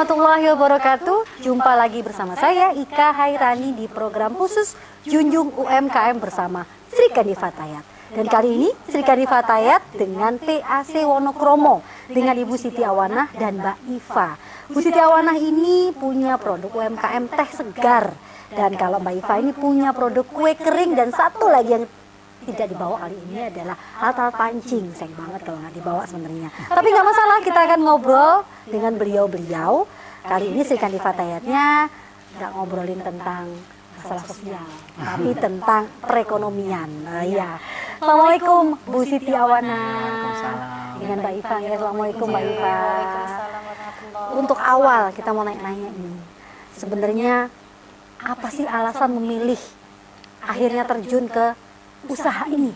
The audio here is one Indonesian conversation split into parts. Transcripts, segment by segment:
warahmatullahi wabarakatuh. Jumpa lagi bersama saya Ika Hairani di program khusus Junjung UMKM bersama Sri Kandi Fatayat. Dan kali ini Sri Kandi Fatayat dengan PAC Wonokromo dengan Ibu Siti Awanah dan Mbak Iva. Bu Siti Awanah ini punya produk UMKM teh segar. Dan kalau Mbak Iva ini punya produk kue kering, dan satu lagi yang tidak dibawa kali ini adalah alat pancing. Sayang banget kalau nggak dibawa sebenarnya. Tapi nggak masalah, kita akan ngobrol dengan beliau-beliau. Kali ini Sri Kandi Fatayatnya nggak ngobrolin tentang masalah sosial, tapi tentang perekonomian. Ya. Assalamualaikum Bu Siti Awanah. Dengan Mbak Iva. Ya, assalamualaikum Mbak Iva. Untuk awal kita mau nanya-nanya ini. Sebenarnya apa sih alasan memilih akhirnya terjun ke usaha ini?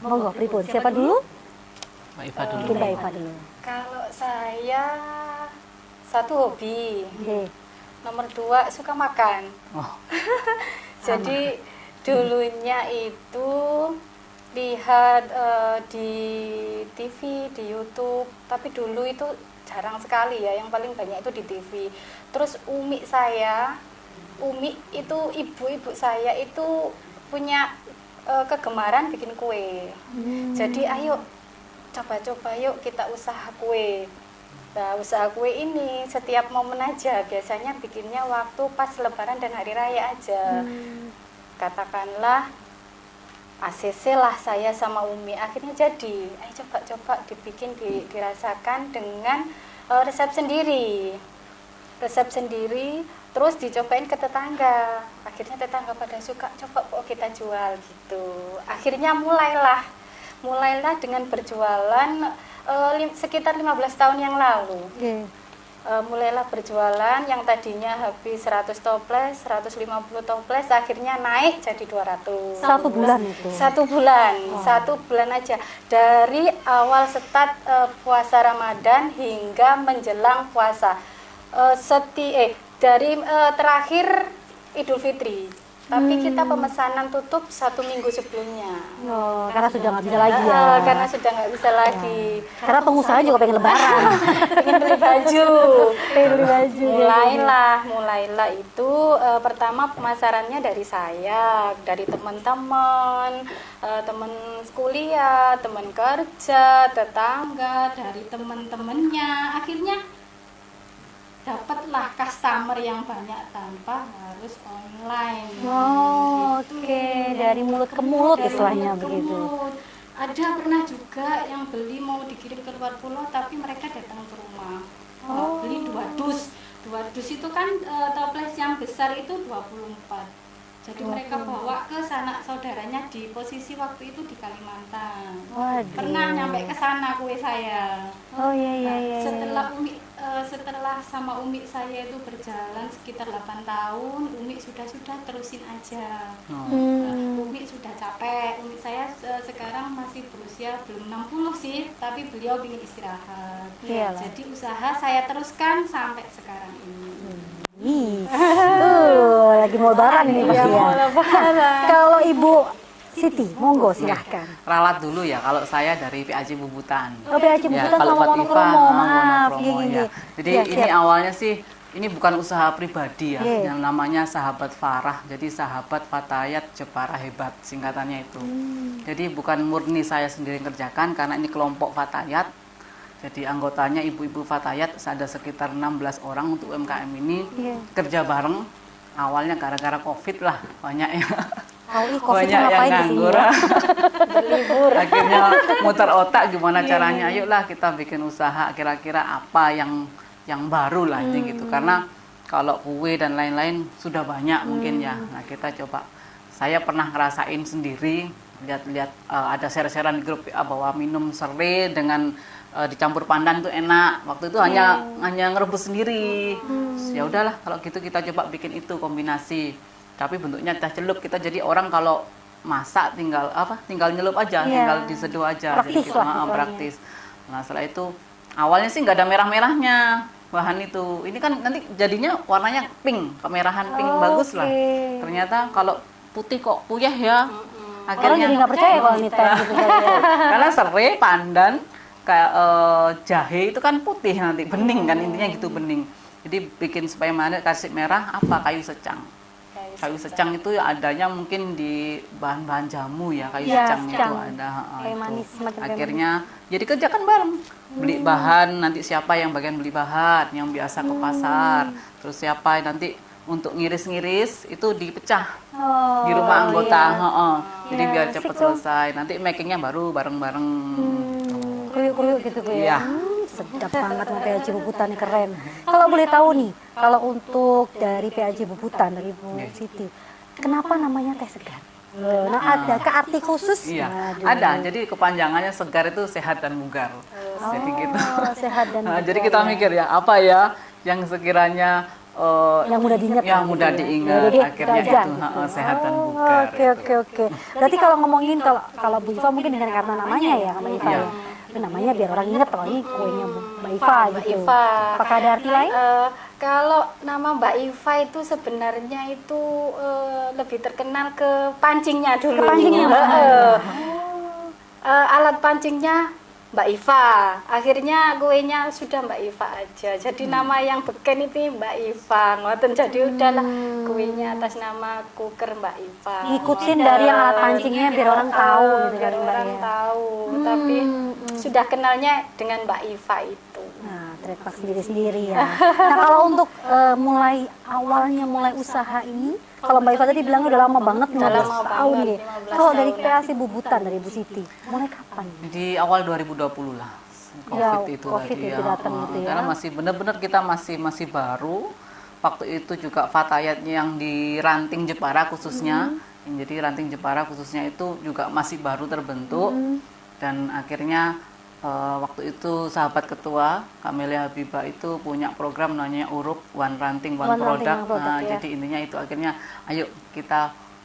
Monggo, pripun? Siapa dulu? Mbak Iva dulu. Mungkin Mbak Iva dulu. Kalau saya satu hobi, nomor 2 suka makan. Jadi dulunya itu lihat di TV, di YouTube, tapi dulu itu jarang sekali ya, yang paling banyak itu di TV. Terus umi itu ibu-ibu saya itu punya kegemaran bikin kue. Jadi ayo coba-coba yuk kita usaha kue. Nah, usaha kue ini setiap momen aja, biasanya bikinnya waktu pas lebaran dan hari raya aja. Katakanlah ACC lah saya sama Umi, akhirnya jadi ayo coba-coba dibikin, dirasakan dengan resep sendiri, terus dicobain ke tetangga. Akhirnya tetangga pada suka, coba kok kita jual gitu. Akhirnya mulailah dengan berjualan sekitar 15 tahun yang lalu. Mulailah berjualan yang tadinya habis 100 toples, 150 toples, akhirnya naik jadi 200. Satu bulan itu? Satu bulan aja. Dari awal start puasa Ramadan hingga menjelang puasa. Dari terakhir Idul Fitri. Tapi kita pemesanan tutup 1 minggu sebelumnya. Karena sudah nggak bisa lagi ya. Karena sudah nggak bisa lagi. Karena pengusaha juga pengen lebaran. Pengen beli baju. Mulailah itu pertama pemasarannya dari saya, dari teman-teman, teman kuliah, teman kerja, tetangga, dari teman-temannya. Akhirnya dapatlah customer yang banyak tanpa harus online. Oke. Dari mulut ke mulut istilahnya begitu. Ada pernah juga yang beli mau dikirim ke luar pulau, tapi mereka datang ke rumah. Beli 2 dus. 2 dus itu kan toples yang besar itu 24. Jadi mereka bawa ke sanak saudaranya di posisi waktu itu di Kalimantan. Pernah nyampe ke sana kue saya. Iya. Setelah sama Umi saya itu berjalan sekitar 8 tahun, Umi sudah terusin aja. Umi sudah capek. Umi saya sekarang masih berusia belum 60 sih, tapi beliau ingin istirahat. Jadi usaha saya teruskan sampai sekarang ini. Lagi mau lebaran ini pasti ya. Kalau Ibu Siti, monggo silahkan. Ralat dulu ya, kalau saya dari PAC Bubutan. PAC Bubutan kalau sama Wonokromo, maaf. Ya. Jadi ini awalnya sih, ini bukan usaha pribadi ya, yang namanya Sahabat Farah. Jadi Sahabat Fatayat Jepara Hebat, singkatannya itu. Jadi bukan murni saya sendiri kerjakan, karena ini kelompok Fatayat. Jadi anggotanya ibu-ibu Fatayat ada sekitar 16 orang untuk UMKM ini kerja bareng. Awalnya gara-gara COVID lah, banyak ya. Banyak yang nganggur. Berlibur. Akhirnya muter otak gimana caranya. Ayolah kita bikin usaha, kira-kira apa yang baru lah ini gitu. Karena kalau kue dan lain-lain sudah banyak mungkin ya. Nah kita coba. Saya pernah ngerasain sendiri, lihat ada share-sharean di grup bahwa minum serai dengan dicampur pandan itu enak. Waktu itu hanya ngerebus sendiri. Ya udahlah kalau gitu kita coba bikin itu kombinasi. Tapi bentuknya teh celup. Kita jadi orang kalau masak tinggal nyelup aja, tinggal diseduh aja. Praktis jadi, lah. Praktis. Nah setelah itu awalnya sih nggak ada merah-merahnya bahan itu. Ini kan nanti jadinya warnanya pink, kemerahan pink bagus lah. Ternyata kalau putih kok puyeh ya. Akhirnya jadi nggak percaya kalau ini teh gitu. Karena serai, pandan, kayak jahe itu kan putih nanti, bening kan intinya gitu, bening. Jadi bikin supaya manis, kasih merah apa? Kayu secang. Kayu secang itu adanya mungkin di bahan-bahan jamu ya, kayu Iya, secang itu secang. ada. Kayak Itu. manis, semacam kayak Akhirnya jadi kerjakan bareng. Beli bahan, nanti siapa yang bagian beli bahan, yang biasa ke pasar. Terus siapa nanti untuk ngiris-ngiris itu dipecah Oh, di rumah anggota. iya. Heeh. Jadi Iya, biar asik cepat dong. selesai. Nanti makingnya baru bareng-bareng. Kriuk-kriuk gitu Bu Iya. ya. Sedap banget sama PAJ Bubutan, keren. Kalau boleh tahu nih, kalau untuk dari PAJ Bubutan dari Bu Siti, kenapa namanya teh segar? Nah, ada ke arti khusus? Iya, Waduh. ada. Jadi kepanjangannya segar itu sehat dan bugar. Jadi gitu. Sehat dan Nah, jadi bugar kita ya. mikir ya, apa ya yang sekiranya yang mudah diingat, yang lah mudah gitu ya. diingat, Jadi akhirnya aja itu gitu. sehat dan Oh, bugar. Oke. Berarti kalau ngomongin kalau Bu Iva mungkin dengan karena namanya ya, Mbak Iva Iya. ya. Itu namanya biar orang ingat kalau ini kuenya Mbak Iva Mbak gitu. Iva. Apakah ada arti lain? Kalau nama Mbak Iva itu sebenarnya itu lebih terkenal ke pancingnya dulu. Ke pancingnya, Mbak. Alat pancingnya Mbak Iva. Akhirnya kuenya sudah Mbak Iva aja. Jadi nama yang beken itu Mbak Iva. Ngoten jadi udahlah kuenya atas nama Kuker Mbak Iva. Ngikutin dari yang alat pancingnya biar orang tahu gitu biar kan Mbak orang ya. tahu. Tapi sudah kenalnya dengan Mbak Iva itu. Nah, trademark sendiri-sendiri ya. Nah, kalau untuk mulai usaha ini, kalau Mbak Iva tadi bilang udah lama banget, 15 lama tahun banget, nih. 15 Kalau dari tahun. kreasi Bubutan dari Bu Siti, mulai kapan? Jadi awal 2020 lah. Ya, COVID itu COVID tadi itu datang gitu ya. Karena masih benar-benar kita masih baru. Waktu itu juga Fatayatnya yang di Ranting Jepara khususnya. Jadi Ranting Jepara khususnya itu juga masih baru terbentuk. Dan akhirnya waktu itu sahabat ketua Kamelia Habibah itu punya program namanya Urup One Ranting One, One Ranting, Product. One Product, Nah, ya. jadi intinya itu akhirnya ayo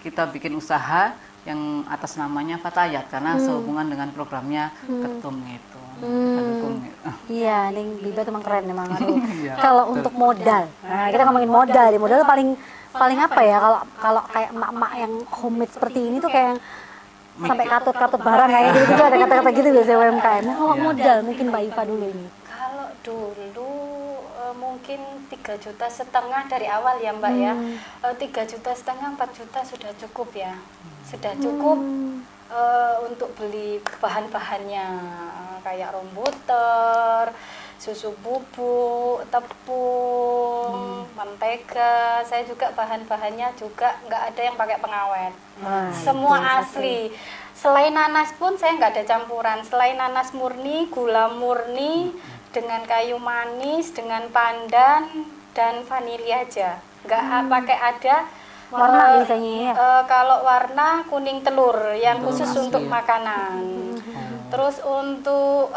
kita bikin usaha yang atas namanya Fatayat karena sehubungan dengan programnya Ketum itu. Kita dukung gitu. Iya, Neng Biba tuh emang keren emang. Aduh. Iya, Kalau untuk modal, nah kita ngomongin modal, nih. Modal tuh paling apa ya? Kalau kayak emak-emak yang homemade seperti ini tuh kayak yang sampai katut-katut barang kayak gitu ada kata-kata gitu biasanya UMKM. Nah, kalau modal mungkin Mbak Iva dulu ini. Kalau dulu mungkin 3,5 juta dari awal ya Mbak ya. 3,5 juta, 4 juta sudah cukup ya. Sudah cukup untuk beli bahan-bahannya kayak komputer, susu bubuk, tepung, mentega. Saya juga bahan-bahannya juga nggak ada yang pakai pengawet. Wah, Semua itu satu. asli. Selain nanas pun saya nggak ada campuran. Selain nanas murni, gula murni dengan kayu manis, dengan pandan dan vanili aja. Nggak pakai ada Warna biasanya ya? kalau warna kuning telur yang khusus asli untuk ya. makanan. Terus untuk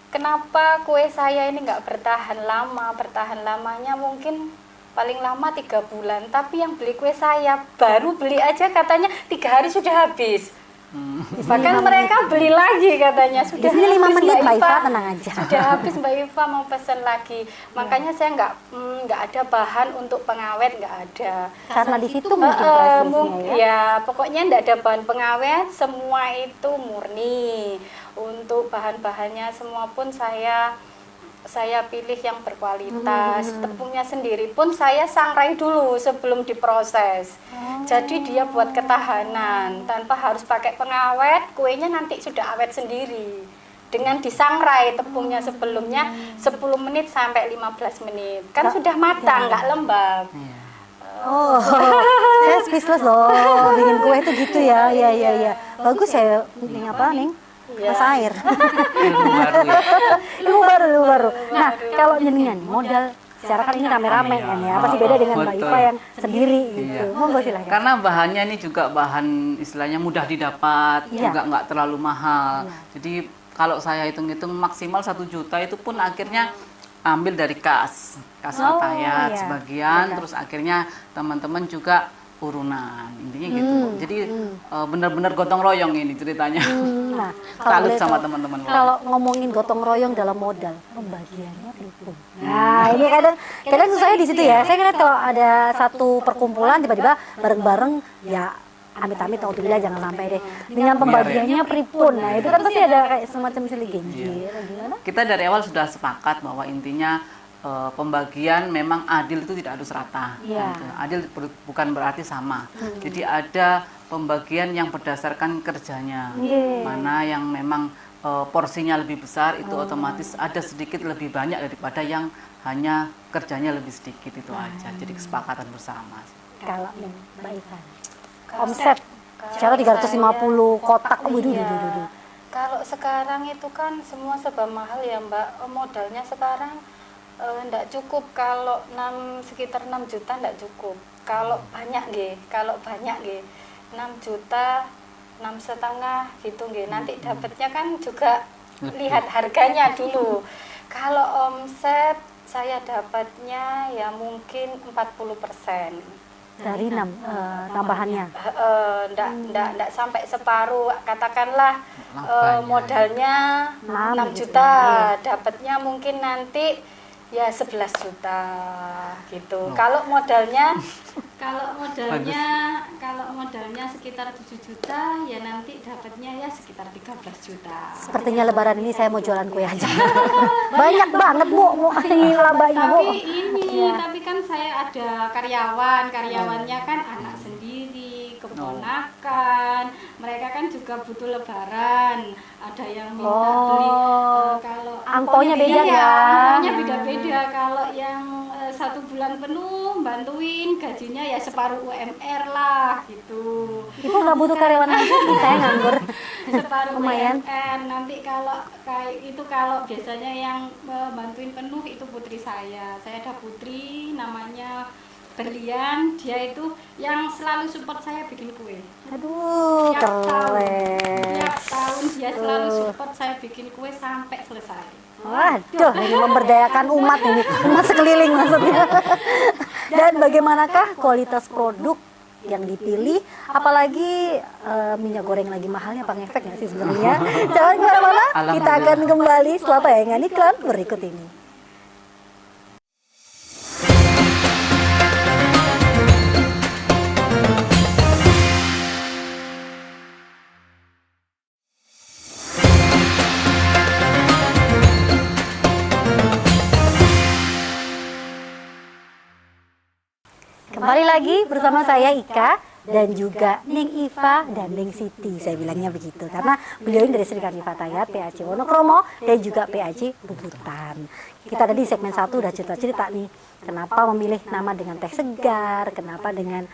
kenapa kue saya ini nggak bertahan lama? Bertahan lamanya mungkin paling lama 3 bulan. Tapi yang beli kue saya baru beli aja katanya 3 hari sudah habis. Bahkan mereka beli lagi katanya sudah. Di sini 5 habis, menit Mbak Iva, Iva. tenang aja. Sudah habis Mbak Iva mau pesan lagi. Makanya saya nggak ada bahan untuk pengawet, nggak ada. Karena di situ mungkin prosesnya ya. Ya, pokoknya nggak ada bahan pengawet, semua itu murni. Untuk bahan-bahannya semua pun saya pilih yang berkualitas. Tepungnya sendiri pun saya sangrai dulu sebelum diproses. Jadi dia buat ketahanan tanpa harus pakai pengawet, kuenya nanti sudah awet sendiri. Dengan disangrai tepungnya sebelumnya 10 menit sampai 15 menit. Kan sudah matang, nggak lembab. Oh, saya speechless loh. Bikin kue itu gitu ya. Iya. Bagus ya, Ning apa, Ning? Mas air. Ilmu baru ya. Ilmu baru. Nah, kalau jenengan modal secara kan ini rame-rame kan ya. Pasti beda dengan Mbak Betul. Iva yang sendiri gitu. Iya. Monggo silahkan. Karena bahannya ini juga bahan istilahnya mudah didapat, Iya. juga nggak terlalu mahal. Jadi kalau saya hitung-hitung maksimal 1 juta itu pun akhirnya ambil dari kas Fatayat iya. sebagian, Benar. terus akhirnya teman-teman juga urunan, intinya gitu. Jadi benar-benar gotong royong ini ceritanya. Nah, Salut boleh sama tahu, teman-teman. Kalau ngomongin gotong royong dalam modal, pembagiannya pripun? Nah, ini kadang susahnya di situ ya. Saya ngeliat kalau ada satu perkumpulan tiba-tiba bareng-bareng ya amit-amit naudzubillah jangan sampai deh. Dengan pembagiannya pripun. Nah, itu kan pasti ada kayak semacam silih genji. Gimana? Kita dari awal sudah sepakat bahwa intinya pembagian memang adil itu tidak harus rata. Iya. Gitu. Adil bukan berarti sama. Jadi ada pembagian yang berdasarkan kerjanya. Iya. Mana yang memang porsinya lebih besar itu otomatis ada sedikit lebih banyak daripada yang hanya kerjanya lebih sedikit itu aja. Jadi kesepakatan bersama. Kalau nih Mbak Iva, omset secara 350 kotak, Iya. Kalau sekarang itu kan semua serba mahal ya Mbak, modalnya sekarang enggak cukup. Kalau sekitar 6 juta enggak cukup. Kalau banyak nggih, 6 juta, 6,5 gitu nggih. Nanti dapatnya kan juga lihat harganya dulu. Kalau omset saya dapatnya ya mungkin 40%. dari tambahannya. Ndak sampai separuh, katakanlah Banyak. modalnya 6 6 juta, dapatnya mungkin nanti ya 11 juta gitu. Kalau modalnya sekitar 7 juta, ya nanti dapatnya ya sekitar 13 juta. Sepertinya lebaran ini saya mau jualan kue aja. Banyak banget Bu, ini labanya Bu. Tapi kan saya ada karyawannya kan anak sendiri, keponakan. Mereka kan juga butuh lebaran. Ada yang minta beli kalau angpaonya beda ya. Angpaonya beda-beda. Kalau yang 1 bulan penuh bantuin, gajinya ya separuh UMR lah gitu. Ibu nggak butuh karyawan lagi, saya nganggur. Separuh Lumayan. UMR. Nanti kalau kayak itu, kalau biasanya yang bantuin penuh itu putri saya ada putri namanya Berlian, dia itu yang selalu support saya bikin kue. Aduh, keren. Tiap tahun dia selalu support saya bikin kue sampai selesai. Waduh, ini memberdayakan umat ini, umat sekeliling maksudnya. Dan bagaimanakah kualitas produk yang dipilih, apalagi minyak goreng lagi mahalnya, Bang, efek nggak sih sebenarnya? Jangan kemana-mana, kita akan kembali setelah tayangan iklan berikut ini. Kembali lagi bersama saya Ika dan juga Ning Iva dan Ning Siti, saya bilangnya begitu karena beliau ini dari Sri Kandi Fatayat, PAC Wonokromo dan juga PAC Bubutan. Kita tadi di segmen 1 udah cerita-cerita nih kenapa memilih nama dengan teh segar, kenapa dengan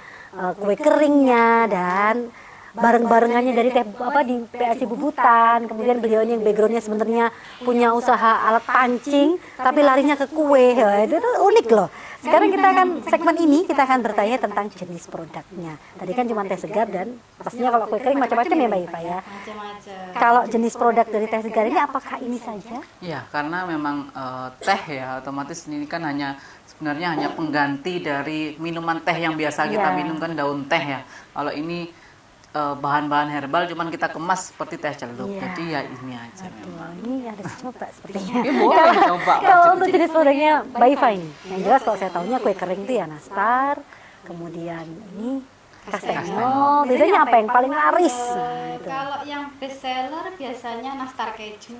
kue keringnya dan bareng-barengannya dari teh di PAC Bubutan. Kemudian beliau ini yang backgroundnya sebenarnya punya usaha alat pancing tapi larinya ke kue. Itu tuh unik loh. Sekarang kita akan segmen ini kita akan bertanya tentang jenis produknya. Tadi kan cuma teh segar dan pastinya kalau kue kering macam-macam ya Mbak Iva ya. Macam-macam. Kalau jenis produk dari teh segar ini apakah ini saja? Ya, karena memang teh ya otomatis ini kan sebenarnya hanya pengganti dari minuman teh yang biasa kita minum kan daun teh ya. Kalau ini bahan-bahan herbal cuman kita kemas seperti teh celup. Jadi ya ini aja memang. Ini harus coba sepertinya. Ya, boleh coba. Kalau untuk jenis produknya Mbak Iva ini, yang jelas kalau saya tahunya kue kering itu ya nastar, kemudian ini kastengel. Bedanya apa yang paling laris? Nah, itu. Kalau yang best seller biasanya nastar keju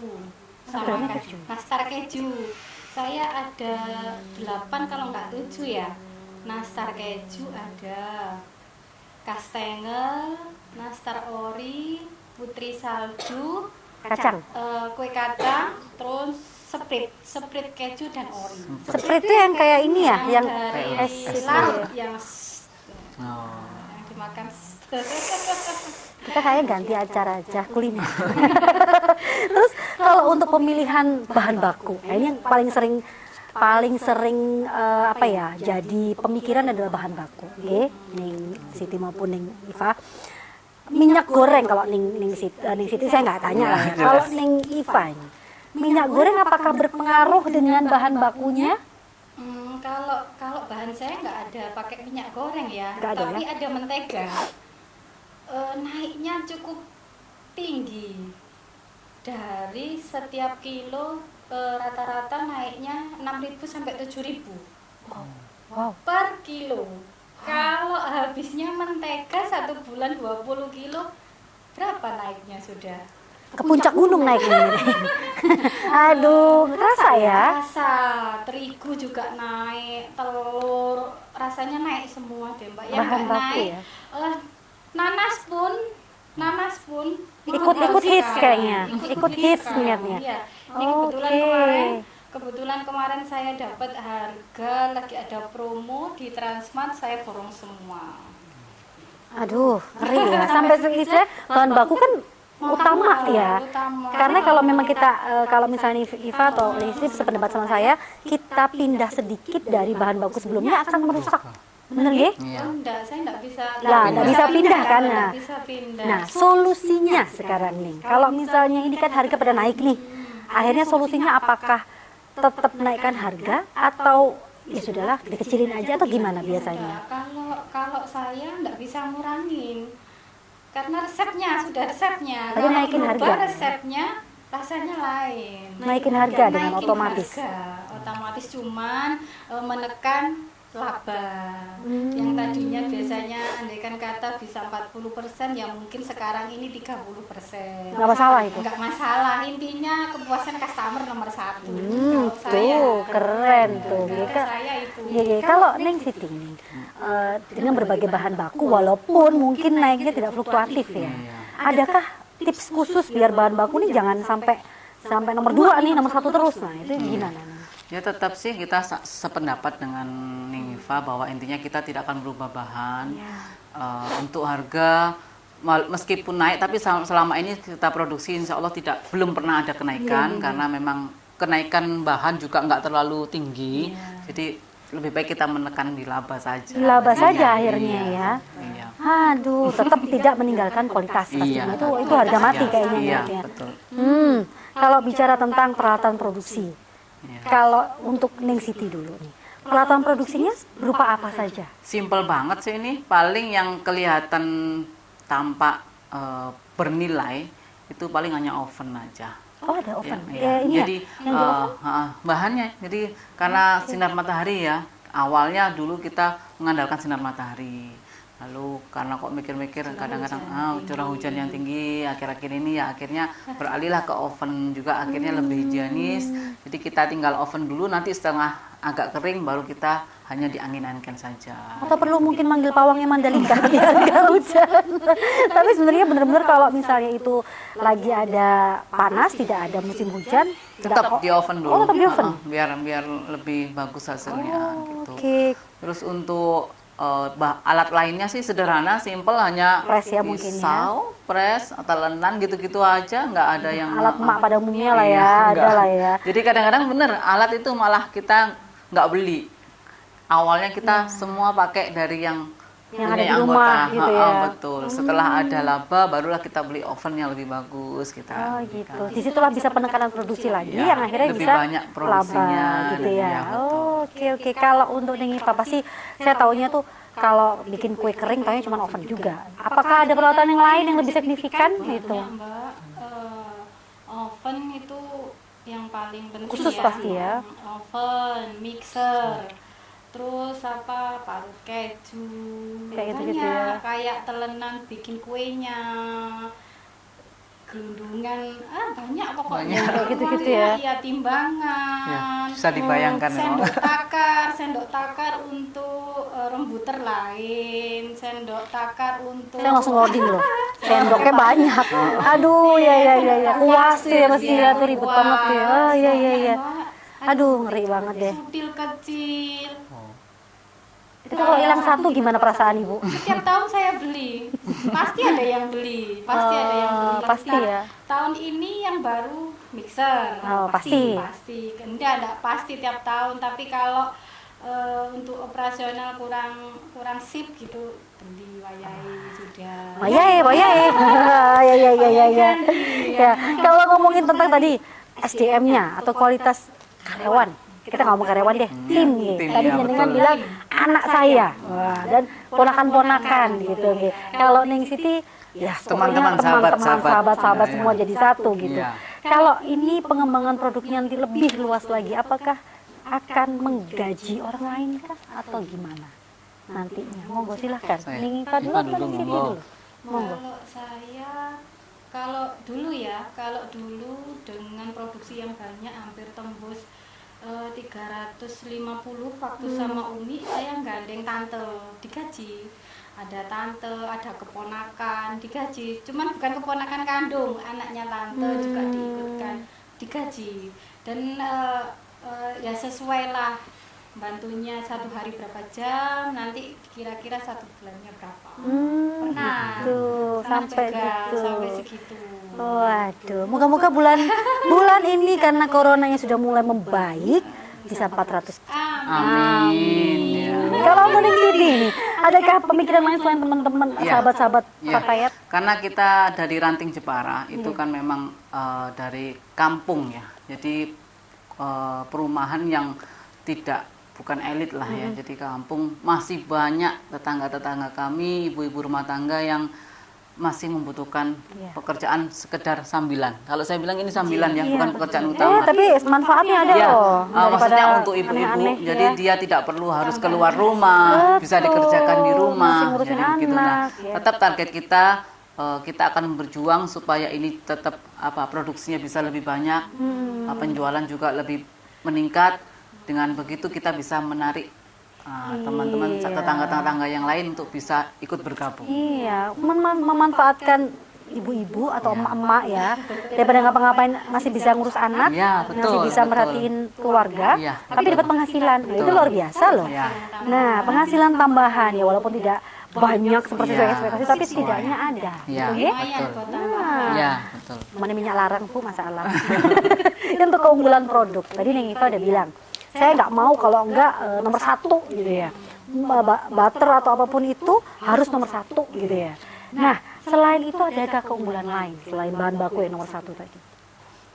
sama nastar keju. Saya ada 8 kalau nggak 7 ya. Nastar keju ada, kastengel, nastar ori, putri salju, Kacang. Kue kacang, terus sprit keju dan ori. Sprit itu yang kayak ini ya, yang dari es larut yang Oh. dimakan. kita kayak ganti acara aja kuliner. Terus kalau untuk pemilihan bahan baku, ini yang paling sering jadi pemikiran adalah bahan baku. Ning Siti maupun Ning Iva. Minyak goreng kalau Ning Siti saya nggak tanya lah ya. Kalau Ning Iva ini, minyak goreng apakah berpengaruh dengan bahan bakunya? Kalau bahan saya nggak ada pakai minyak goreng ya, Nggak ada, tapi ada mentega. Naiknya cukup tinggi. Dari setiap kilo rata-rata naiknya 6.000 sampai 7.000 Wow. per kilo. Kalau habisnya mentega 1 bulan 20 kilo, berapa naiknya sudah? ke puncak gunung naiknya. Aduh, kerasa ya. Rasa terigu juga naik, telur rasanya naik semua deh Mbak. Yang Bahan nggak baku naik, ya. nanas pun Ikut hits kayaknya. Ikut hits sekarang. niatnya. Iya. Ini kebetulan kemarin saya dapat harga lagi ada promo di Transmart, saya borong semua. Aduh, ngeri ya. Sampai segisnya bahan baku kan utama ya. Utama. Karena kalau memang kita kalau misalnya Iva atau Lisip sependapat sama saya, kita pindah sedikit dari bahan baku sebelumnya akan merusak. Bener ya? Iya. Enggak, saya enggak bisa. Lah, nggak bisa pindah kan? Enggak Nah. bisa pindah. Nah, solusinya sekarang nih. Kalau misalnya ini kan harga pada naik nih. Akhirnya solusinya apakah tetap naikkan harga atau ya sudahlah dikecilin aja atau gimana biasanya? Kalau saya enggak bisa ngurangin. Karena sudah resepnya. Tapi Kalau naikin berubah harga. resepnya rasanya lain. Naikin harga dengan Naikin otomatis. harga. Otomatis cuman menekan laba. Hmm. Yang tadinya biasanya andaikan kata bisa 40%, ya mungkin sekarang ini 30%. Nggak masalah itu. Enggak masalah, intinya kepuasan customer nomor satu. Tuh keren tuh. Ya, Kalau saya itu. ya, kalau Neng Siti nih, dengan berbagai bahan baku walaupun mungkin naiknya tidak fluktuatif ya. Adakah tips khusus biar bahan baku nih jangan sampai nomor 2 nih, nomor 1 terus? Nah, itu gimana? Ya tetap sih kita sependapat dengan Ningiva bahwa intinya kita tidak akan berubah bahan. Untuk harga meskipun naik tapi selama ini kita produksi insya Allah belum pernah ada kenaikan karena memang kenaikan bahan juga nggak terlalu tinggi. Jadi lebih baik kita menekan di laba saja. Di laba saja akhirnya ya. Iya. Aduh, tetap tidak meninggalkan kualitas pastinya. Iya. Itu harga mati Iya, kayaknya iya, ya. betul. Kalau bicara tentang peralatan produksi, kalau untuk Neng Siti dulu nih, peralatan produksinya berupa apa saja? Simple banget sih ini. Paling yang kelihatan tampak bernilai itu paling hanya oven aja. Oh, ada oven. Ya, Ini jadi ya, yang di oven? bahannya. Jadi karena sinar matahari ya. Awalnya dulu kita mengandalkan sinar matahari. Lalu karena kok mikir-mikir kadang-kadang curah hujan yang tinggi akhir-akhir ini ya akhirnya beralihlah ke oven juga akhirnya lebih higienis. Jadi kita tinggal oven dulu, nanti setengah agak kering baru kita hanya diangin-anginkan saja. Atau perlu mungkin manggil pawangnya Mandalika biar nggak hujan. Tapi sebenarnya benar-benar kalau misalnya itu lagi ada panas, tidak ada musim hujan, Tetap di oven dulu. Oh, tetap di oven. Biar lebih bagus hasilnya gitu. Oke. Terus untuk alat lainnya sih sederhana, simple, hanya Press ya mungkin ya. pisau, press, talenan gitu-gitu aja, nggak ada yang Alat emak pada umumnya lah ya, Iya, ada nggak. lah ya. Jadi kadang-kadang bener alat itu malah kita nggak beli. Awalnya kita semua pakai dari yang Yang punya ada di rumah gitu ya. Betul. Setelah ada laba, barulah kita beli oven yang lebih bagus kita. Oh gitu. Disitulah bisa penekanan produksi lagi Ya, yang akhirnya lebih bisa banyak produksinya, laba gitu ya. ya, betul. Oke. Kalau untuk Neng Iva pasti saya taunya tuh kalau bikin kue kering taunya cuma oven juga. Apakah ada peralatan yang lain yang lebih signifikan gitu? Ya, Mbak, oven itu yang paling penting Khusus ya. pasti ya. Oven, mixer, terus parut keju, Kayak gitu-gitu ya. kayak telenan bikin kuenya, gelundungan, banyak pokoknya. Banyak. Kayak gitu-gitu ya. Iya, timbangan. Ya, bisa dibayangkan memang. Sendok takar untuk rembuter lain, sendok takar untuk Saya langsung loading loh. Sendoknya banyak. Aduh, ya. Kuas tuh ya mesti ya tuh ribet banget ya. Oh, iya. Aduh, ngeri banget deh. Sutil kecil. Itu kalau hilang satu gimana perasaan Ibu? Setiap tahun saya beli, pasti ada yang beli, pasti ada yang beli. Pasti ya. Tahun ini yang baru mixer. Oh, pasti. Pasti. Enggak pasti tiap tahun, tapi kalau untuk operasional kurang sip gitu, beli wayai sudah. Wayai. Ya. Ya, kalau ngomongin tentang tadi SDM-nya atau kualitas karyawan, kita ngomong karyawan deh, tim ya. Tim, Tadi ya, jenengan betul. bilang anak saya, wah, dan ponakan-ponakan gitu. Kalau Neng Siti, ya Teman-teman, pokoknya sahabat-sahabat Iya. semua jadi satu gitu. Iya. Kalau ini pengembangan produknya nanti lebih luas lagi, apakah akan menggaji orang lain kah atau gimana nantinya? Monggo silahkan. Saya. Neng Iva dulu, Iva dulu, Neng Siti monggo. dulu. Monggo. Kalau saya Kalau dulu dengan produksi yang banyak hampir tembus 350 waktu sama Umi, saya gandeng tante digaji. Ada tante, ada keponakan digaji. Cuman bukan keponakan kandung, anaknya tante juga diikutkan digaji. Dan ya sesuai lah, bantunya 1 hari berapa jam, nanti kira-kira 1 bulannya berapa. Pernah gitu. Sampai juga, gitu. sampai segitu. Waduh, moga-moga bulan ini karena coronanya sudah mulai membaik bisa 400. Amin. Ya. Kalau mending Siti nih, adakah pemikiran lain selain teman-teman Iya. sahabat-sahabat Ya, Fatayat? karena kita dari Ranting Jepara itu kan memang dari kampung ya, jadi perumahan yang bukan elit lah ya, jadi kampung masih banyak tetangga-tetangga kami, ibu-ibu rumah tangga yang masih membutuhkan pekerjaan sekedar sambilan. Kalau saya bilang ini sambilan ya, bukan pekerjaan utama. Tapi manfaatnya ada Ya, loh. maksudnya untuk ibu-ibu, aneh-aneh, jadi ya. dia tidak perlu harus keluar rumah, bisa dikerjakan di rumah. Masih ngurusin Jadi begitu. Nah, anak, ya. tetap target kita akan berjuang supaya ini tetap produksinya bisa lebih banyak, penjualan juga lebih meningkat. Dengan begitu kita bisa menarik teman-teman tetangga-tetangga yang lain untuk bisa ikut bergabung. Iya, memanfaatkan ibu-ibu atau emak-emak ya, daripada ngapa-ngapain masih bisa ngurus anak, Iya, masih betul, bisa betul. merhatiin keluarga, Iya, tapi betul. dapat penghasilan. Nah, itu luar biasa loh. Iya. Nah, penghasilan tambahan ya walaupun tidak banyak seperti Iya, ekspektasi, tapi sesuai. setidaknya ada. Iya, Gitu, ya? Lumayan betul. buat tambahan. Iya, betul. Mana minyak larang Bu masalah. Untuk keunggulan produk, tadi Neng Iva udah bilang, saya nggak mau kalau enggak nomor 1 gitu ya. Butter atau apapun itu harus nomor 1 gitu ya. Nah, selain itu adakah keunggulan lain selain bahan baku yang nomor 1 tadi?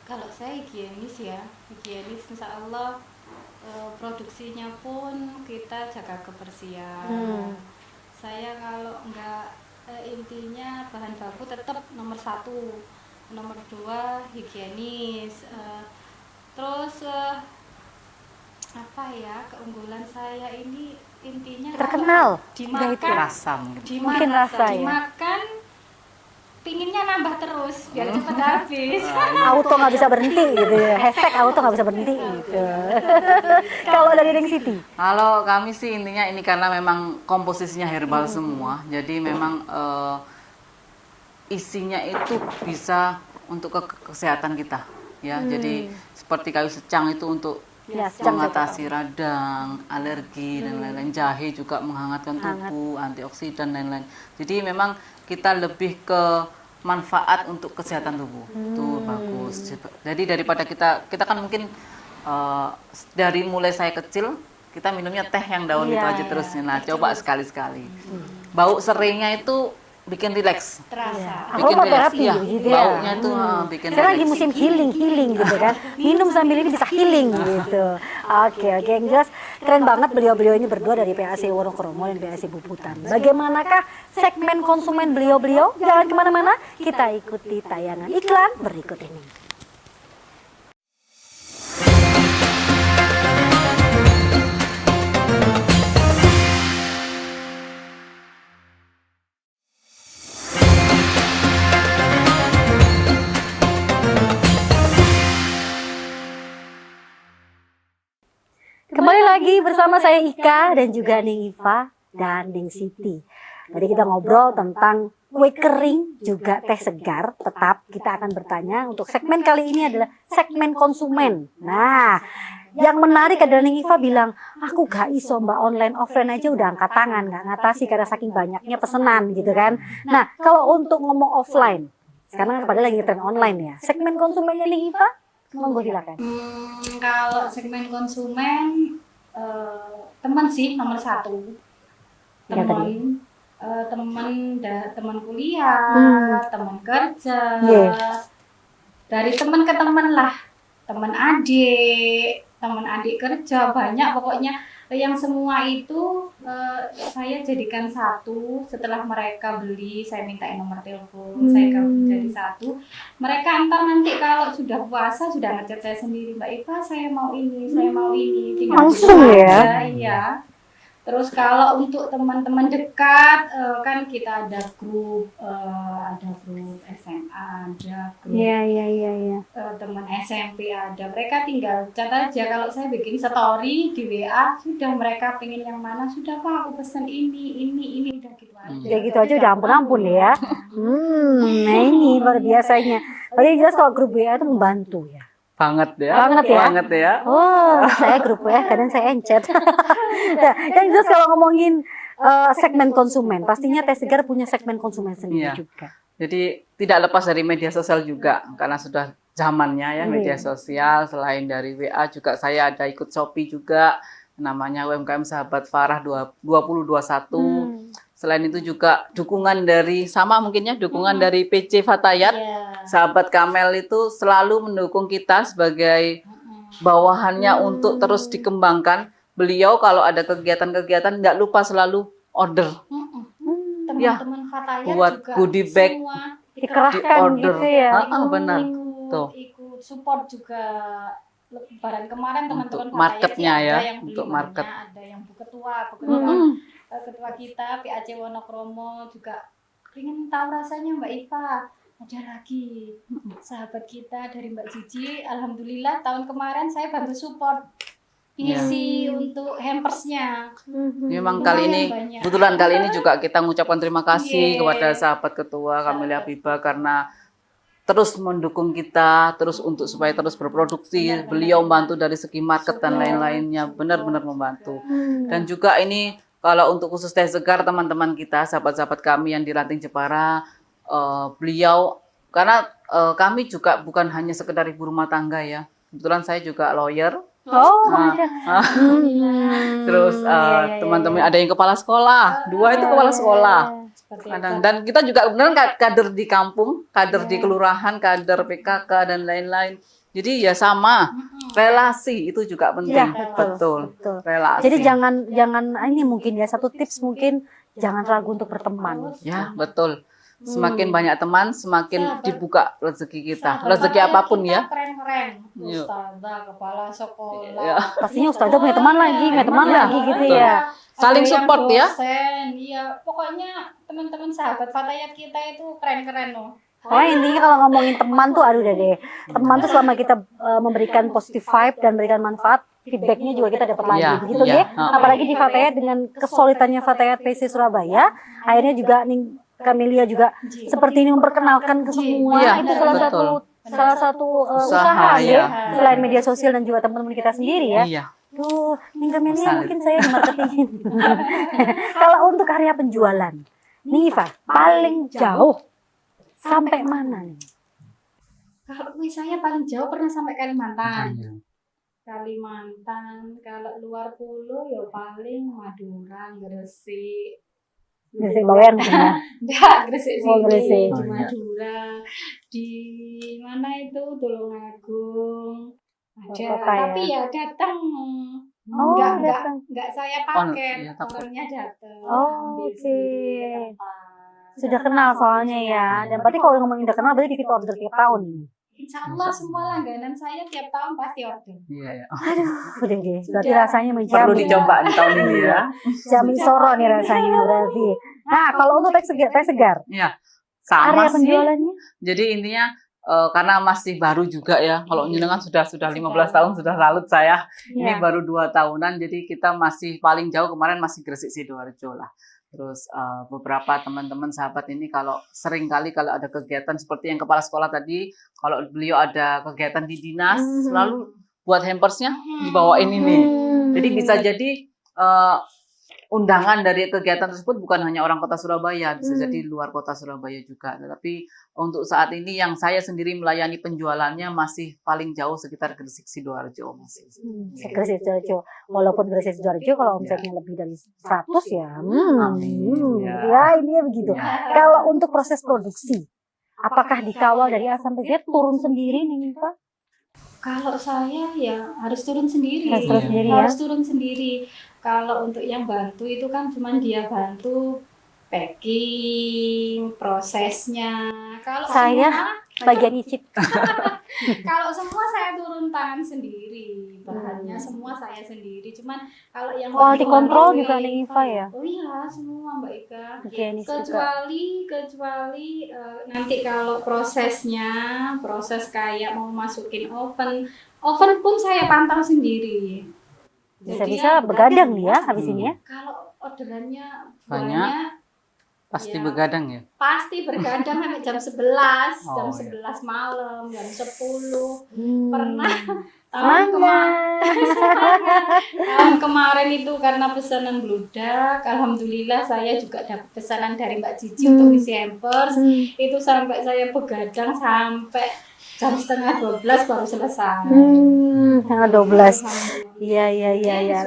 Kalau saya higienis insya Allah produksinya pun kita jaga kebersihan. Saya kalau enggak intinya bahan baku tetap nomor 1, nomor 2 higienis. Terus apa ya, keunggulan saya ini intinya Terkenal. kalau dimakan, Rasa mungkin. Mungkin rasa ya. dimakan pinginnya nambah terus biar cepat habis. Auto nggak bisa berhenti gitu ya. Hashtag auto nggak bisa berhenti gitu. Kalau dari Neng Siti? Kalau kami sih intinya ini karena memang komposisinya herbal semua, jadi memang isinya itu bisa untuk kesehatan kita ya. Jadi seperti kayu secang itu untuk Ya, secang mengatasi radang, alergi dan lain-lain. Jahe juga menghangatkan tubuh, antioksidan dan lain-lain. Jadi memang kita lebih ke manfaat untuk kesehatan tubuh. Itu bagus. Jadi daripada kita kan mungkin dari mulai saya kecil kita minumnya teh yang daun itu aja terus. Nah, coba sekali-sekali. Bau seringnya itu bikin rileks. Terasa. Bikin Aromaterapi rileks, gitu ya. Baunya itu bikin Sekarang lagi rileks. musim healing gitu kan. Minum sambil ini bisa healing gitu. Oke, yang jelas keren banget beliau-beliau ini berdua dari PAC Wonokromo dan PAC Bubutan. Bagaimanakah segmen konsumen beliau-beliau? Jangan kemana-mana, kita ikuti tayangan iklan berikut ini. Kembali lagi bersama saya Ika dan juga Neng Iva dan Neng Siti. Tadi kita ngobrol tentang kue kering juga teh segar. Tetap kita akan bertanya untuk segmen kali ini adalah segmen konsumen. Nah, yang menarik adalah Neng Iva bilang, aku gak iso mbak online offline aja udah angkat tangan, gak ngatasi karena saking banyaknya pesanan gitu kan. Nah, kalau untuk ngomong offline, sekarang pada lagi tren online ya. Segmen konsumennya Neng Iva, monggo silakan. Kalau segmen konsumen teman sih nomor 1. Ya, tadi. Teman kuliah, teman kerja, dari teman ke teman lah, teman adik kerja, banyak pokoknya yang semua itu saya jadikan satu. Setelah mereka beli, saya mintain nomor telepon, saya gabung jadi satu. Mereka entar nanti kalau sudah puasa sudah ngechat saya sendiri, Mbak Iva saya mau ini, tinggal Langsung gitu ya? aja, iya. Terus kalau untuk teman-teman dekat kan kita ada grup SMA, ada grup Iya. teman SMP ada. Mereka tinggal chat aja. Kalau saya bikin story di WA, sudah mereka pengen yang mana, sudah Pak aku pesen ini udah gitu aja. Ya gitu aja udah ampun ya. Nah ini luar biasanya. Berarti jelas kalau grup WA itu membantu ya. Banget ya. Banget ya. Oh, saya grup WA kadang saya encet. Nah, yang jelas kalau ngomongin segmen konsumen, pastinya Teh Segar punya segmen konsumen sendiri juga. Jadi tidak lepas dari media sosial juga, karena sudah zamannya ya media sosial. Selain dari WA juga saya ada ikut Shopee juga, namanya UMKM Sahabat Farah 2021. Selain itu juga dukungan dari dukungan dari PC Fatayat. Sahabat Kamel itu selalu mendukung kita sebagai bawahannya untuk terus dikembangkan. Beliau kalau ada kegiatan-kegiatan nggak lupa selalu order. Teman-teman Fatayat buat juga goodie bag semua dikerahkan order. gitu ya. Benar. Tuh. Ikut support juga. Lebaran kemarin teman-teman Untuk marketnya ada ya, yang beli untuk market. ada yang bu ketua ketua kita PAC Wonokromo juga ingin tahu rasanya Mbak Iva. Ada lagi sahabat kita dari Mbak Cici, alhamdulillah tahun kemarin saya bantu support ngisi untuk hampersnya. Memang kali ini kebetulan kali ini juga kita mengucapkan terima kasih kepada sahabat ketua Kamelia Biba karena terus mendukung kita, terus untuk supaya terus berproduksi. Beliau membantu dari segi market dan lain-lainnya, benar-benar membantu. Dan juga ini kalau untuk khusus Teh Segar, teman-teman kita, sahabat-sahabat kami yang di Ranting Jepara, beliau, karena kami juga bukan hanya sekedar ibu rumah tangga ya. Kebetulan saya juga lawyer. Terus teman-teman ada yang kepala sekolah, 2 itu kepala sekolah. Dan kita juga benar kader di kampung, kader di kelurahan, kader PKK dan lain-lain. Jadi ya sama, relasi itu juga penting. Ya, betul. Relasi. Jadi jangan ini mungkin ya satu tips mungkin jangan ragu untuk berteman. Ya, betul. Semakin banyak teman, semakin dibuka rezeki kita. Rezeki apapun ya. Keren-keren. Ustazah, kepala sekolah. Pastinya ustazah punya teman lagi gitu betul. ya. Saling support ya. Iya, pokoknya teman-teman sahabat Fatayat kita itu keren-keren loh. Oh intinya kalau ngomongin teman tuh aduh deh. Teman tuh selama kita memberikan positive vibe dan memberikan manfaat, feedbacknya juga kita dapat lagi begitu ya. Apalagi di Fatayat dengan kesulitannya Fatayat PC Surabaya, akhirnya juga Kamelia juga seperti ini memperkenalkan ke semua. Itu salah satu usaha ya. Selain media sosial dan juga teman-teman kita sendiri ya. Iya. Tuh, Kamelia mungkin saya di marketing. Kalau untuk area penjualan, nih Iva, paling jauh sampai mana nih? Kalau saya paling jauh pernah sampai Kalimantan. Kalau luar pulau ya paling Madura, Gresik. Gresik Bawean ya. Enggak, Gresik sih. Gresik. Di Madura. Di mana itu Tulungagung. Ada, tapi ya datang. Enggak saya pakai, orangnya datang. Oke. Sudah kenal soalnya ya. Dan berarti kalau ngomongin udah kenal berarti kita order tiap tahun ini. Insya Allah semua langganan saya tiap tahun pasti order. Iya. Aduh, udah deh. Berarti rasanya menjamin. Perlu dicoba di tahun ini ya. Jamin soro nih rasanya berarti. Nah, kalau untuk Teh Segar. Iya. Sama area penjualannya? Jadi intinya karena masih baru juga ya. Kalau jenengan sudah 15 tahun sudah salut saya. Ini baru 2 tahunan. Jadi kita masih paling jauh kemarin masih Gresik Sidoarjo lah. Terus beberapa teman-teman sahabat ini kalau sering kali kalau ada kegiatan seperti yang kepala sekolah tadi, kalau beliau ada kegiatan di dinas, selalu buat hampersnya dibawain ini. Jadi bisa jadi undangan dari kegiatan tersebut bukan hanya orang kota Surabaya, bisa jadi luar kota Surabaya juga. Tetapi untuk saat ini yang saya sendiri melayani penjualannya masih paling jauh sekitar Gresik Sidoarjo masih. Gresik Sidoarjo. Walaupun Gresik Sidoarjo kalau omsetnya lebih dari 100 ya. Ya ini begitu. Kalau untuk proses produksi, apakah dikawal dari A sampai Z turun sendiri nih Pak? Kalau saya ya harus turun sendiri. Harus turun sendiri. Kalau untuk yang bantu itu kan cuma dia bantu packing, prosesnya. Kalau bagian icip. Kalau semua saya turun tangan sendiri, bahannya semua saya sendiri. Cuman kalau yang Quality control kue- juga ada Iva ya? Oh iya, semua Mbak Ika. Higienis juga. Kecuali nanti kalau proses kayak mau masukin oven pun saya pantau sendiri. Bisa-bisa begadang nih ya habis ini ya. Kalau orderannya Banyak. banyak, Pasti ya, begadang ya. pasti bergadang sampai jam 11, jam Oh, 11 malam, jam 10. Hmm. Pernah tahun Semangat. kemarin itu karena pesanan bludak, alhamdulillah saya juga dapat pesanan dari Mbak Cici untuk isi hampers. Itu sampai saya begadang sampai jam setengah 12 baru selesai. Tanggal 12. Alhamdulillah. Iya.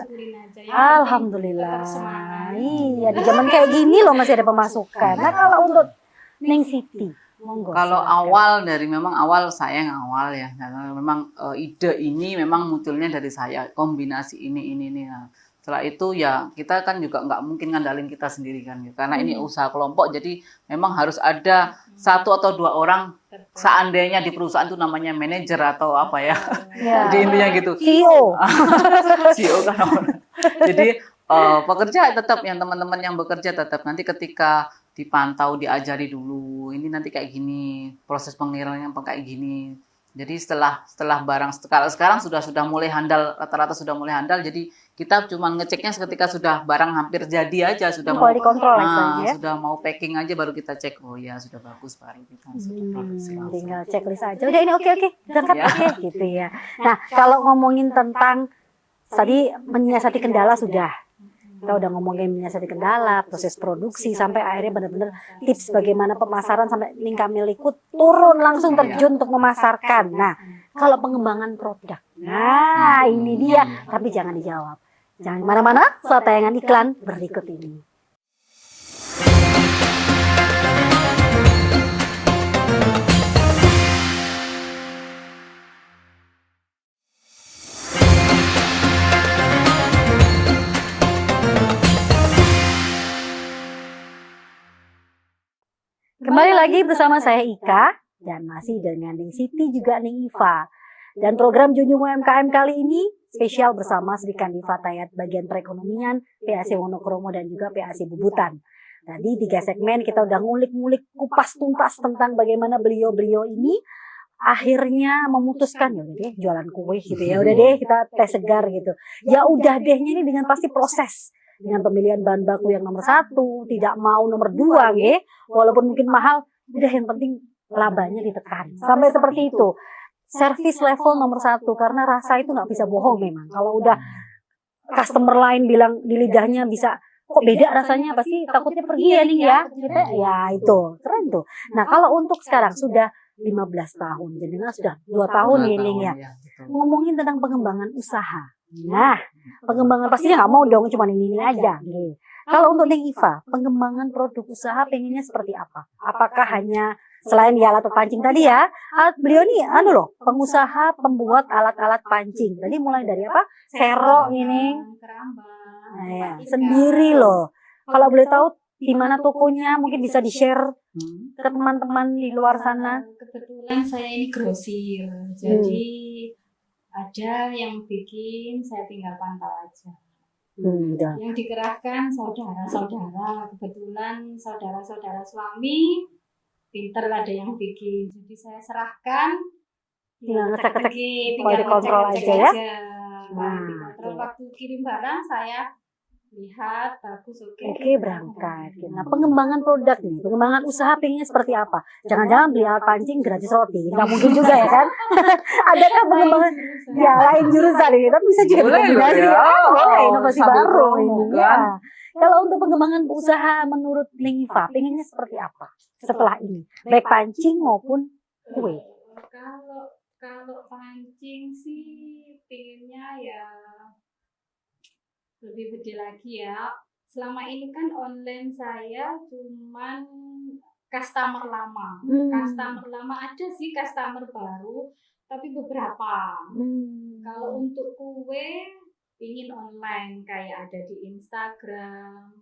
Disyukurin aja. Yang penting Alhamdulillah. tetap semangat. Iya, di zaman kayak gini loh masih ada pemasukan. Nah, kalau untuk Neng Siti, monggo. Kalau silakan. memang awal saya yang awal ya, karena memang ide ini memang munculnya dari saya, kombinasi ini. Nah, setelah itu ya kita kan juga nggak mungkin ngandalin kita sendiri kan, karena ini usaha kelompok, jadi memang harus ada 1 atau 2 orang, seandainya di perusahaan itu namanya manajer atau apa ya, Ya. jadi intinya gitu. CEO. CEO kan. Jadi pekerja tetap yang teman-teman yang bekerja tetap nanti ketika dipantau, diajari dulu, ini nanti kayak gini, proses pengirimannya kayak gini. Jadi setelah barang sekarang sudah mulai handal, rata-rata sudah mulai handal. Jadi kita cuma ngeceknya ketika sudah barang hampir jadi aja, sudah mau Quality control aja ya. sudah mau packing aja baru kita cek. Oh ya sudah bagus, baru kita langsung produksi langsung. Tinggal checklist aja. Udah ini oke berangkat Ya. oke gitu ya. Nah, kalau ngomongin tentang tadi menyiasati kendala sudah. Kita udah ngomongin menyiasati kendala, proses produksi sampai akhirnya benar-benar tips bagaimana pemasaran sampai Ning Kamil ikut turun langsung terjun untuk memasarkan. Nah, kalau pengembangan produk. Nah, ini dia. Tapi jangan dijawab. Jangan kemana-mana, saat tayangan iklan berikut ini. Kembali lagi bersama saya Ika dan masih dengan Ning Siti juga Ning Iva. Dan program Junjung UMKM kali ini spesial bersama Sri Kandi Fatayat bagian perekonomian, PAC Wonokromo dan juga PAC Bubutan. Tadi 3 segmen kita udah ngulik-ngulik kupas tuntas tentang bagaimana beliau-beliau ini akhirnya memutuskan ya udah deh jualan kue gitu ya. Udah deh kita teh segar gitu. Ya udah dehnya ini dengan pasti proses. Dengan pemilihan bahan baku yang nomor 1, tidak mau nomor 2 ya. Walaupun mungkin mahal, udah yang penting labanya ditekan. Sampai seperti itu. Service level nomor 1 karena rasa itu nggak bisa bohong memang. Kalau udah customer lain bilang di lidahnya bisa kok beda rasanya, pasti takutnya pergi ya Ning ya. Kita ya itu keren tuh. Nah kalau untuk sekarang sudah 15 tahun, jenengan sudah 2 tahun ya Ning ya. Ngomongin tentang pengembangan usaha. Nah, pengembangan pastinya nggak mau dong cuma ini aja. Nih. Kalau untuk Ning Iva, pengembangan produk usaha pengennya seperti apa? Apakah hanya selain di alat pancing tadi ya, beliau nih pengusaha pembuat alat-alat pancing. Tadi mulai dari apa? Serok ini. Kerambang. Nah, ya, sendiri loh. Kalau boleh tahu di mana tokonya, mungkin bisa di-share ke teman-teman di luar sana. Kebetulan saya ini grosir, jadi ada yang bikin, saya tinggal pantau aja. Udah. Yang dikerahkan saudara-saudara, kebetulan saudara-saudara suami pinter ada yang bikin, jadi saya serahkan. Tinggal ngecek-ngecek, tinggal quality control ngecek-ngecek aja ya. Quality Nah, control. Waktu kirim barang saya lihat bagus, Oke, berangkat. Nah, pengembangan produk nih, pengembangan usaha pengennya seperti apa? Jangan-jangan beli alat pancing gratis roti, nggak mungkin juga ya kan? Adakah pengembangan? Ya, lain jurusan ini, tapi bisa juga Boleh loh dikombinasi ya. ya. Boleh, Oh, inovasi sambil baru promo ini. kan. Ya. Kalau untuk pengembangan usaha menurut Ning Iva, pengennya seperti apa setelah ini? Baik pancing maupun kue. Kalau pancing sih pinginnya ya lebih gede lagi ya. Selama ini kan online saya cuman customer lama. Customer lama ada sih, customer baru, tapi beberapa. Kalau untuk kue pingin online kayak ada di Instagram,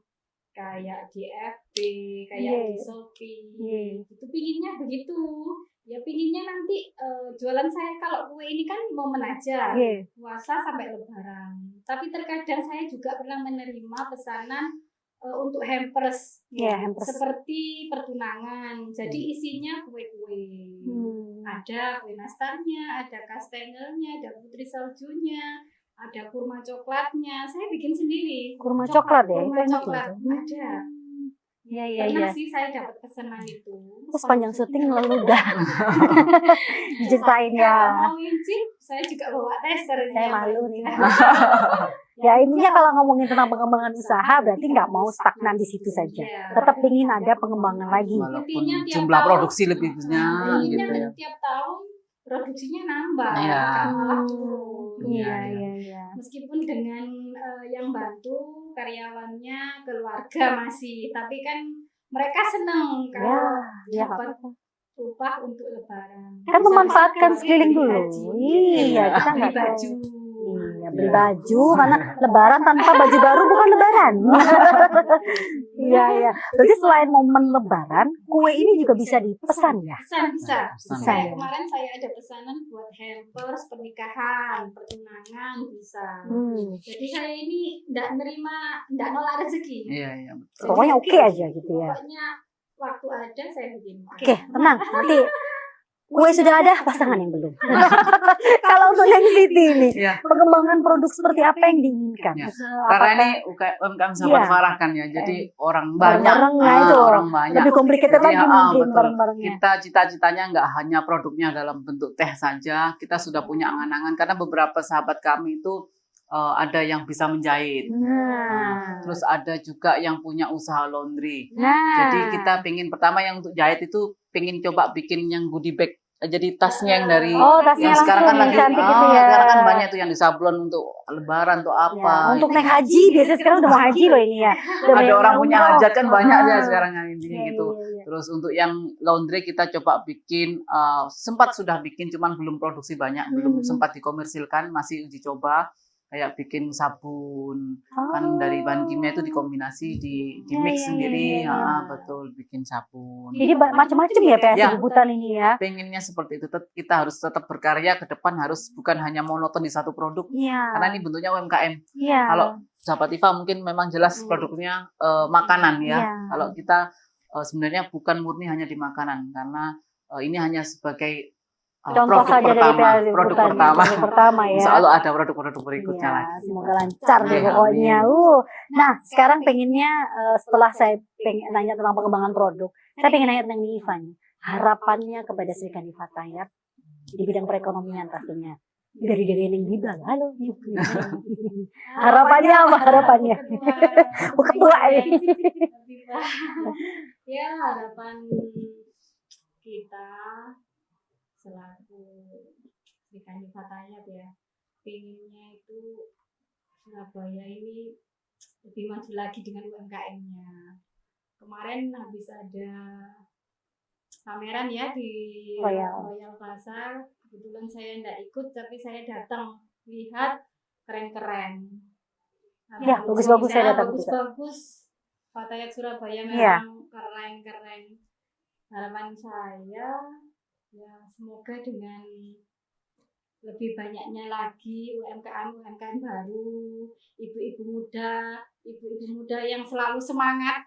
kayak di FB, kayak Iya. di Shopee. Iya. Itu pinginnya begitu. Ya pinginnya nanti jualan saya kalau kue ini kan momen aja, Iya. puasa sampai Lebaran. Tapi terkadang saya juga pernah menerima pesanan untuk hampers, Iya, hampers. seperti pertunangan. Jadi isinya kue-kue. Ada kue nastarnya, ada kastengelnya, ada putri saljunya, ada kurma coklatnya. Saya bikin sendiri. Kurma coklat ya? Kurma Itu enak coklat loh. ada. Iya, iya, Pernah iya. sih saya dapat pesanan itu. Terus sepanjang syuting lalu udah diceritain ya. Kalau mau ngincip, saya juga bawa tester. Saya malu nih. Ya intinya kalau ngomongin tentang pengembangan usaha berarti nggak mau stagnan di situ saja. Iya. Tetap ingin ada pengembangan lagi. Walaupun Intinya tiap jumlah tahun- produksi lebih banyak Intinya gitu ya. tiap tahun produksinya nambah, Iya. bukan malah turun. Iya, Iya, iya, iya. Meskipun dengan yang bantu karyawannya keluarga masih, tapi kan mereka senang Ya, kalau ya. dapat upah untuk Lebaran. Kan Bisa memanfaatkan bisa sekeliling beli dulu. haji. Iya, kita beli nggak tahu. baju. Iya, beli baju karena Lebaran tanpa baju baru bukan Lebaran. Iya, iya. Berarti selain momen Lebaran, kue ini juga bisa dipesan ya? Bisa. Pesan. Saya ya? kemarin saya ada pesanan buat hampers pernikahan, pertunangan bisa. Jadi saya ini nggak nolak rezeki. Iya, iya, betul. Pokoknya oke aja gitu ya. Pokoknya waktu ada saya bikin. Oke, tenang. Nanti kue sudah ada, pasangan yang belum. Kalau untuk yang Siti ini, Iya. pengembangan produk seperti apa yang diinginkan? Ya. Apakah Karena ini UMKM Sahabat Iya. Farah kan ya, jadi orang banyak, bareng-bareng, nah itu orang banyak. lebih complicated Jadi, lagi mungkin betul. bareng-barengnya. Kita cita-citanya nggak hanya produknya dalam bentuk teh saja, kita sudah punya angan-angan karena beberapa sahabat kami itu ada yang bisa menjahit, Nah, terus ada juga yang punya usaha laundry. nah, Jadi kita pengen pertama yang untuk jahit itu pengen coba bikin yang goodie bag. Jadi tasnya yang dari oh tasnya yang sekarang kan langsung lagi cantik gitu ya. sekarang kan banyak tuh yang di sablon untuk lebaran untuk Ya, apa. untuk gitu. naik haji biasanya sekarang udah mau haji loh ini ya. Udah Ada banyak orang yang punya umroh. hajat kan banyak ya Ah. sekarang yang intinya Iya, gitu. iya, iya. Terus untuk yang laundry kita coba bikin sempat sudah bikin cuman belum produksi banyak, belum sempat dikomersilkan, masih uji coba kayak bikin sabun kan dari bahan kimia itu dikombinasi di Iya, mix iya, sendiri. iya, iya. Betul bikin sabun. Jadi macam-macam ya PSI Ya. Bubutan ini ya. Pengennya seperti itu, kita harus tetap berkarya ke depan, harus bukan hanya monoton di satu produk Iya. karena ini bentuknya UMKM. Iya. Kalau sahabat Iva mungkin memang jelas produknya makanan ya. Iya. Kalau kita sebenarnya bukan murni hanya di makanan karena ini hanya sebagai Contoh produk saja pertama, dari produk Bubutan, pertama. produk pertama ya. Selalu ada produk-produk berikutnya Iya, lagi. semoga lancar deh Amin. pokoknya. Nah, sekarang pengennya setelah saya pengen nanya tentang pengembangan produk, saya pengen nanya tentang Iva nih. Harapannya kepada Sri Kandi Fatayat di bidang perekonomian pastinya. Dari yang bilang, halo. Harapannya apa harapannya? Ketua ini. Ya harapan kita selaku Sri Kandi Fatayat ya, pinginnya itu Surabaya ini lebih maju lagi dengan UMKM-nya. Kemarin habis ada pameran ya di Royal Plaza, kebetulan saya tidak ikut tapi saya datang lihat keren-keren. Ya, bagus-bagus saya datang juga. Bagus-bagus. Fatayat Surabaya memang Iya. keren-keren. Harapan saya ya semoga dengan lebih banyaknya lagi UMKM baru, ibu-ibu muda yang selalu semangat,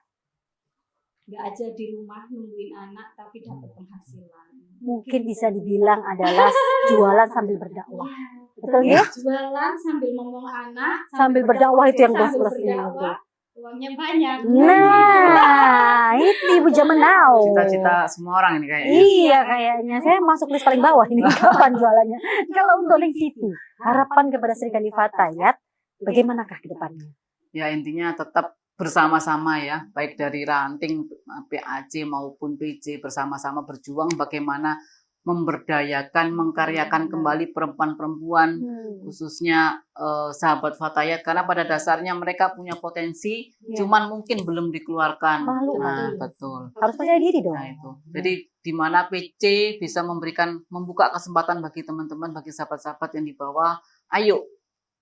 nggak aja di rumah nungguin anak tapi dapat penghasilan. Mungkin bisa dibilang adalah jualan sambil berdakwah. Betul ya? Jualan sambil ngomong anak, Sambil berdakwah itu yang sambil plus-plusnya. berdakwah, uangnya banyak. Nah, itu ibu zaman now. Cita-cita semua orang ini kayaknya. Iya kayaknya saya masuk list paling bawah ini kapan jualannya. Kalau untuk Link City, harapan kepada Sri Kandi Fatayat bagaimanakah ke depannya? Ya intinya tetap bersama-sama ya, baik dari ranting PAC maupun PJ bersama-sama berjuang bagaimana memberdayakan, mengkaryakan kembali perempuan-perempuan khususnya sahabat Fatayat karena pada dasarnya mereka punya potensi, Ya. cuman mungkin belum dikeluarkan. Malu, Nah, betul. betul. Harus percaya diri dong. Nah itu. Jadi di mana PC bisa membuka kesempatan bagi teman-teman, bagi sahabat-sahabat yang di bawah, ayo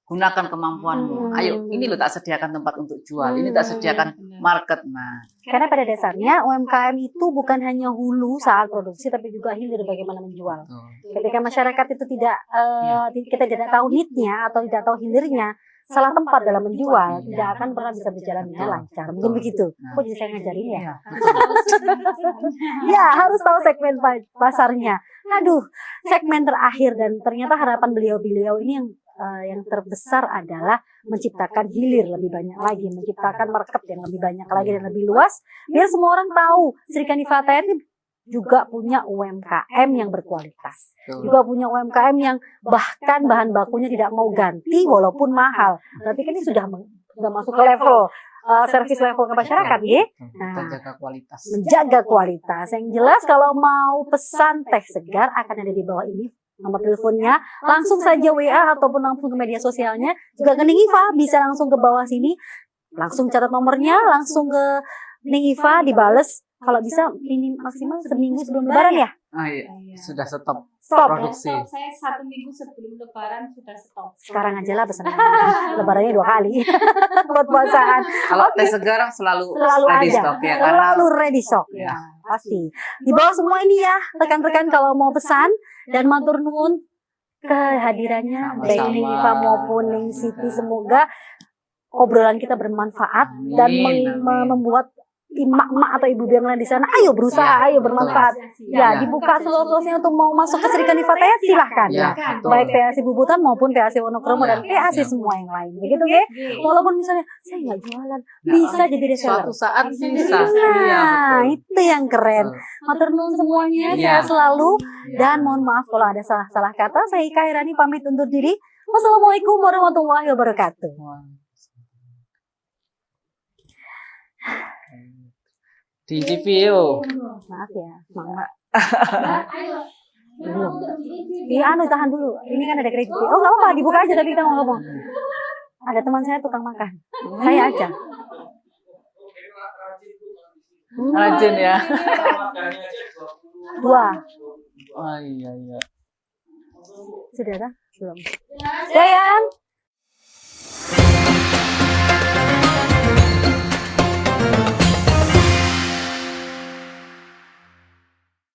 gunakan kemampuanmu. Ayo, ini lo tak sediakan tempat untuk jual, ini tak sediakan market. Nah, Karena pada dasarnya UMKM itu bukan hanya hulu saat produksi, tapi juga hilir bagaimana menjual. tuh. Ketika masyarakat itu kita tidak tahu need-nya atau tidak tahu hilirnya, salah tempat dalam menjual, tidak akan pernah bisa berjalan dengan lancar. Mungkin begitu. Kok jadi saya ngajarin ya? Iya. Ya, harus tahu segmen pasarnya. Aduh, segmen terakhir dan ternyata harapan beliau-beliau ini yang terbesar adalah menciptakan hilir lebih banyak lagi, menciptakan market yang lebih banyak lagi dan lebih luas, biar semua orang tahu Sri Kandi Fatayat ini juga punya UMKM yang berkualitas, Tuh. juga punya UMKM yang bahkan bahan bakunya tidak mau ganti walaupun mahal. Berarti kan ini sudah masuk ke level service level ke masyarakat, ya. Kita jaga kualitas. Menjaga kualitas. Yang jelas kalau mau pesan teh segar akan ada di bawah ini nomor teleponnya, langsung saja WA ataupun langsung ke media sosialnya, juga ke Ning Iva bisa langsung ke bawah sini, langsung catat nomornya, langsung ke Ning Iva dibales. Kalau bisa ini maksimal seminggu sebelum lebaran ya. Ah, iya. Sudah stop Stop. produksi. Saya 1 minggu sebelum lebaran sudah stop. Sekarang aja lah pesan. Lebarannya 2 kali buat puasaan. Kalau teh segar selalu ada, ready stock ya, karena selalu ready stock ya, pasti. Di bawah semua ini ya, rekan-rekan kalau mau pesan dan matur nuwun kehadirannya baik Sama-sama. Ning Iva maupun Ning Siti, semoga obrolan kita bermanfaat dan Amin. membuat emak-emak atau ibu yang lain di sana, ayo berusaha, ayo bermanfaat. Ya, Ya. dibuka seluas-luasnya untuk mau masuk ke Sri Kandi Fatayat silahkan ya. Ya, betul. Baik PAC Bubutan maupun PAC Wonokromo dan Ya, PAC ya. semua yang lain. Begitu ya. Walaupun misalnya saya nggak jualan, bisa jadi reseller. Suatu saat bisa. Nah, Iya, betul. itu yang keren. Betul. Matur nuwun semuanya, Iya. sehat selalu. Ya. Dan mohon maaf kalau ada salah-salah kata. Saya Ika Hairani pamit undur diri. Wassalamualaikum warahmatullahi wabarakatuh. Di video. Maaf ya, semangat. Ayo. Belum. Iya, tahan dulu. Ini kan ada kredit. Oh, nggak apa-apa, dibuka aja tapi kita ngomong. Ada teman saya tukang makan. Saya aja. Rajin ya. 2. Oh iya iya. Sudah dah? Belum. Sayang.